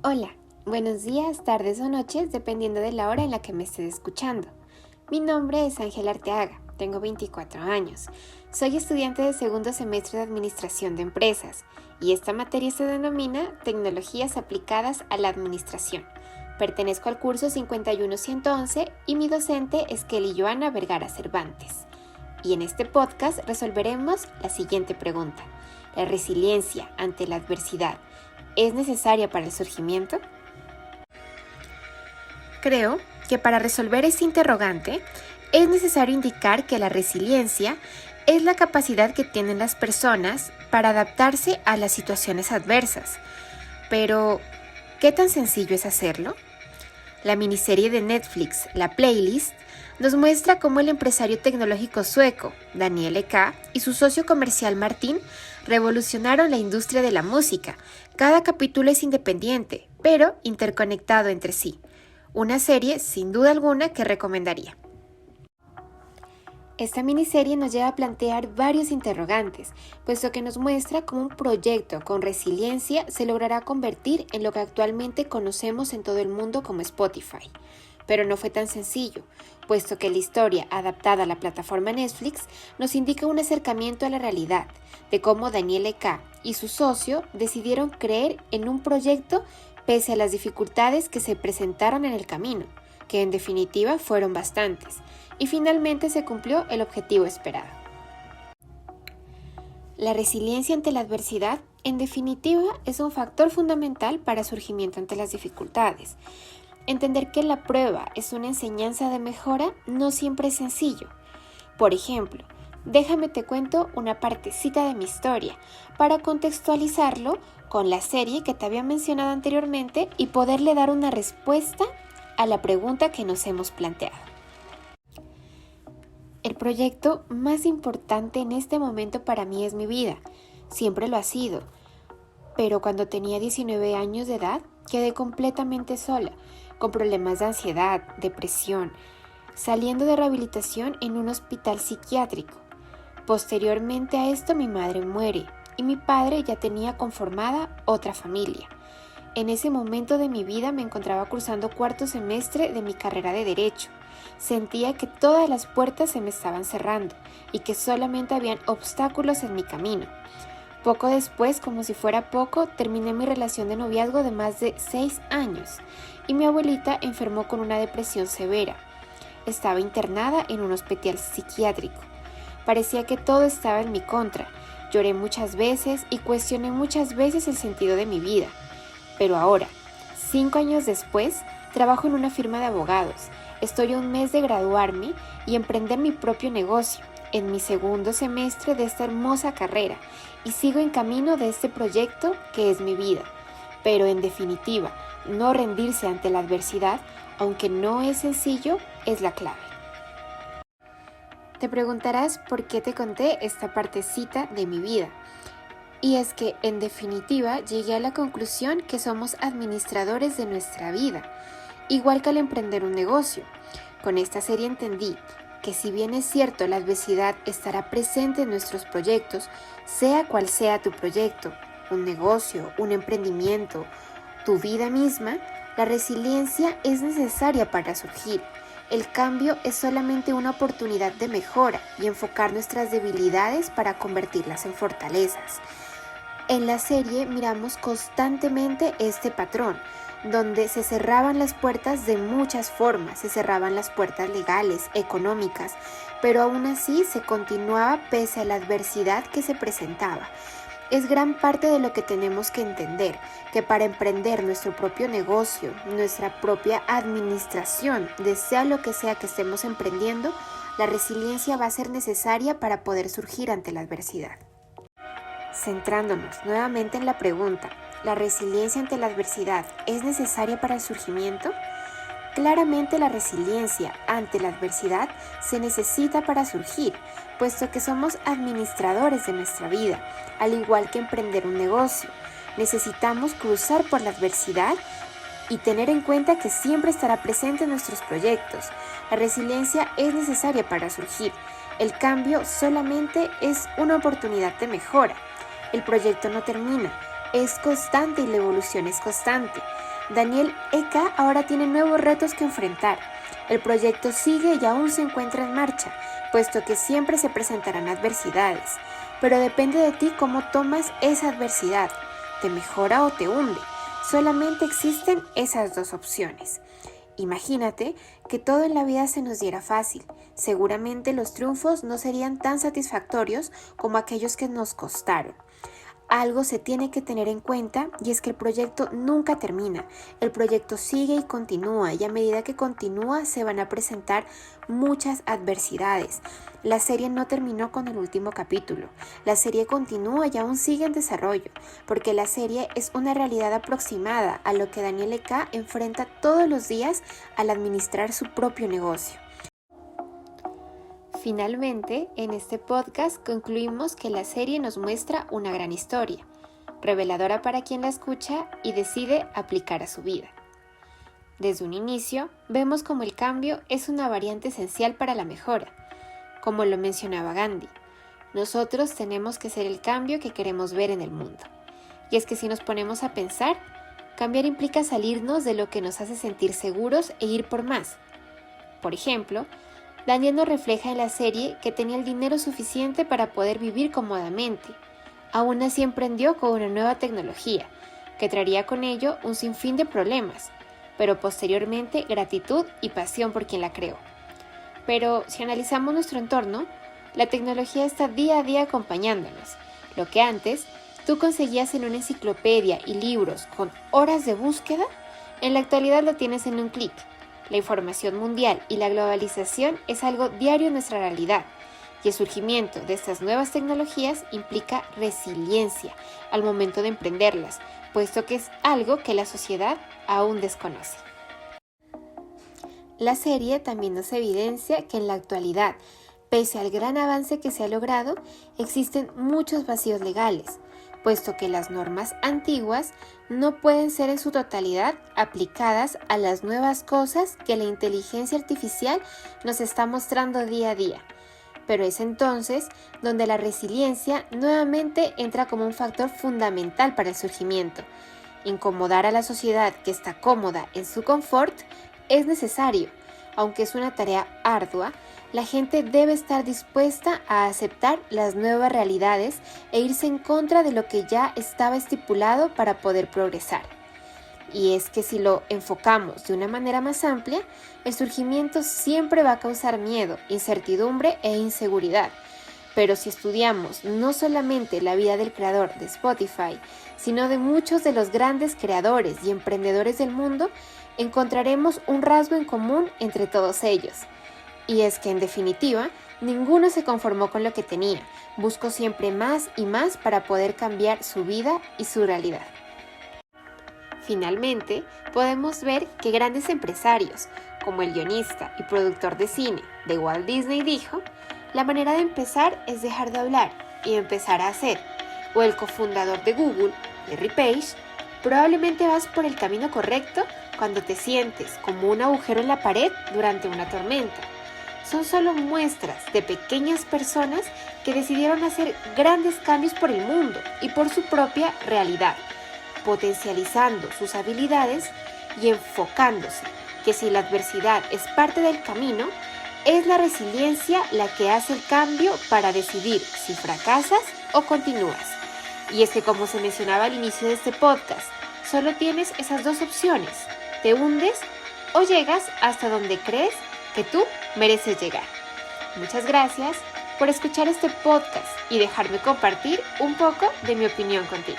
Hola, buenos días, tardes o noches, dependiendo de la hora en la que me estés escuchando. Mi nombre es Ángela Arteaga, tengo 24 años. Soy estudiante de segundo semestre de Administración de Empresas y esta materia se denomina Tecnologías aplicadas a la administración. Pertenezco al curso 51111 y mi docente es Kelly Joana Vergara Cervantes. Y en este podcast resolveremos la siguiente pregunta. ¿La resiliencia ante la adversidad es necesaria para el surgimiento? Creo que para resolver este interrogante es necesario indicar que la resiliencia es la capacidad que tienen las personas para adaptarse a las situaciones adversas. Pero, ¿qué tan sencillo es hacerlo? La miniserie de Netflix, La Playlist, nos muestra cómo el empresario tecnológico sueco, Daniel Ek, y su socio comercial Martin revolucionaron la industria de la música. Cada capítulo es independiente, pero interconectado entre sí. Una serie, sin duda alguna, que recomendaría. Esta miniserie nos lleva a plantear varios interrogantes, puesto que nos muestra cómo un proyecto con resiliencia se logrará convertir en lo que actualmente conocemos en todo el mundo como Spotify. Pero no fue tan sencillo, puesto que la historia adaptada a la plataforma Netflix nos indica un acercamiento a la realidad, de cómo Daniel Ek y su socio decidieron creer en un proyecto pese a las dificultades que se presentaron en el camino, que en definitiva fueron bastantes, y finalmente se cumplió el objetivo esperado. La resiliencia ante la adversidad, en definitiva, es un factor fundamental para el surgimiento ante las dificultades. Entender que la prueba es una enseñanza de mejora no siempre es sencillo. Por ejemplo, déjame te cuento una partecita de mi historia para contextualizarlo con la serie que te había mencionado anteriormente y poderle dar una respuesta a la pregunta que nos hemos planteado. El proyecto más importante en este momento para mí es mi vida. Siempre lo ha sido. Pero cuando tenía 19 años de edad, quedé completamente sola, con problemas de ansiedad, depresión, saliendo de rehabilitación en un hospital psiquiátrico. Posteriormente a esto mi madre muere y mi padre ya tenía conformada otra familia. En ese momento de mi vida me encontraba cursando cuarto semestre de mi carrera de Derecho. Sentía que todas las puertas se me estaban cerrando y que solamente habían obstáculos en mi camino. Poco después, como si fuera poco, terminé mi relación de noviazgo de más de 6 años y mi abuelita enfermó con una depresión severa. Estaba internada en un hospital psiquiátrico. Parecía que todo estaba en mi contra. Lloré muchas veces y cuestioné muchas veces el sentido de mi vida. Pero ahora, 5 años después, trabajo en una firma de abogados. Estoy a un mes de graduarme y emprender mi propio negocio, en mi segundo semestre de esta hermosa carrera, y sigo en camino de este proyecto que es mi vida. Pero en definitiva, no rendirse ante la adversidad, aunque no es sencillo, es la clave. Te preguntarás por qué te conté esta partecita de mi vida. Y es que, en definitiva, llegué a la conclusión que somos administradores de nuestra vida, igual que al emprender un negocio. Con esta serie entendí que si bien es cierto la adversidad estará presente en nuestros proyectos, sea cual sea tu proyecto, un negocio, un emprendimiento, tu vida misma, la resiliencia es necesaria para surgir. El cambio es solamente una oportunidad de mejora y enfocar nuestras debilidades para convertirlas en fortalezas. En la serie miramos constantemente este patrón, donde se cerraban las puertas de muchas formas, se cerraban las puertas legales, económicas, pero aún así se continuaba pese a la adversidad que se presentaba. Es gran parte de lo que tenemos que entender, que para emprender nuestro propio negocio, nuestra propia administración, sea lo que sea que estemos emprendiendo, la resiliencia va a ser necesaria para poder surgir ante la adversidad. Centrándonos nuevamente en la pregunta, ¿la resiliencia ante la adversidad es necesaria para el surgimiento? Claramente la resiliencia ante la adversidad se necesita para surgir, puesto que somos administradores de nuestra vida, al igual que emprender un negocio. Necesitamos cruzar por la adversidad y tener en cuenta que siempre estará presente en nuestros proyectos. La resiliencia es necesaria para surgir. El cambio solamente es una oportunidad de mejora. El proyecto no termina, es constante y la evolución es constante. Daniel Eka ahora tiene nuevos retos que enfrentar. El proyecto sigue y aún se encuentra en marcha, puesto que siempre se presentarán adversidades, pero depende de ti cómo tomas esa adversidad, te mejora o te hunde. Solamente existen esas dos opciones. Imagínate que todo en la vida se nos diera fácil. Seguramente los triunfos no serían tan satisfactorios como aquellos que nos costaron. Algo se tiene que tener en cuenta y es que el proyecto nunca termina. El proyecto sigue y continúa y a medida que continúa se van a presentar muchas adversidades. La serie no terminó con el último capítulo. La serie continúa y aún sigue en desarrollo, porque la serie es una realidad aproximada a lo que Daniel Eka enfrenta todos los días al administrar su propio negocio. Finalmente, en este podcast concluimos que la serie nos muestra una gran historia, reveladora para quien la escucha y decide aplicar a su vida. Desde un inicio, vemos como el cambio es una variante esencial para la mejora. Como lo mencionaba Gandhi, nosotros tenemos que ser el cambio que queremos ver en el mundo. Y es que si nos ponemos a pensar, cambiar implica salirnos de lo que nos hace sentir seguros e ir por más. Por ejemplo, Daniel nos refleja en la serie que tenía el dinero suficiente para poder vivir cómodamente. Aún así emprendió con una nueva tecnología, que traería con ello un sinfín de problemas, pero posteriormente gratitud y pasión por quien la creó. Pero si analizamos nuestro entorno, la tecnología está día a día acompañándonos. Lo que antes tú conseguías en una enciclopedia y libros con horas de búsqueda, en la actualidad lo tienes en un clic. La información mundial y la globalización es algo diario en nuestra realidad, y el surgimiento de estas nuevas tecnologías implica resiliencia al momento de emprenderlas, puesto que es algo que la sociedad aún desconoce. La serie también nos evidencia que en la actualidad, pese al gran avance que se ha logrado, existen muchos vacíos legales, puesto que las normas antiguas no pueden ser en su totalidad aplicadas a las nuevas cosas que la inteligencia artificial nos está mostrando día a día. Pero es entonces donde la resiliencia nuevamente entra como un factor fundamental para el surgimiento. Incomodar a la sociedad que está cómoda en su confort es necesario. Aunque es una tarea ardua, la gente debe estar dispuesta a aceptar las nuevas realidades e irse en contra de lo que ya estaba estipulado para poder progresar. Y es que si lo enfocamos de una manera más amplia, el surgimiento siempre va a causar miedo, incertidumbre e inseguridad. Pero si estudiamos no solamente la vida del creador de Spotify, sino de muchos de los grandes creadores y emprendedores del mundo, encontraremos un rasgo en común entre todos ellos. Y es que en definitiva, ninguno se conformó con lo que tenía, buscó siempre más y más para poder cambiar su vida y su realidad. Finalmente, podemos ver que grandes empresarios, como el guionista y productor de cine de Walt Disney dijo, la manera de empezar es dejar de hablar y empezar a hacer, o el cofundador de Google, Larry Page, probablemente vas por el camino correcto cuando te sientes como un agujero en la pared durante una tormenta. Son solo muestras de pequeñas personas que decidieron hacer grandes cambios por el mundo y por su propia realidad, potencializando sus habilidades y enfocándose que si la adversidad es parte del camino, es la resiliencia la que hace el cambio para decidir si fracasas o continúas. Y es que como se mencionaba al inicio de este podcast, solo tienes esas dos opciones, te hundes o llegas hasta donde crees que tú mereces llegar. Muchas gracias por escuchar este podcast y dejarme compartir un poco de mi opinión contigo.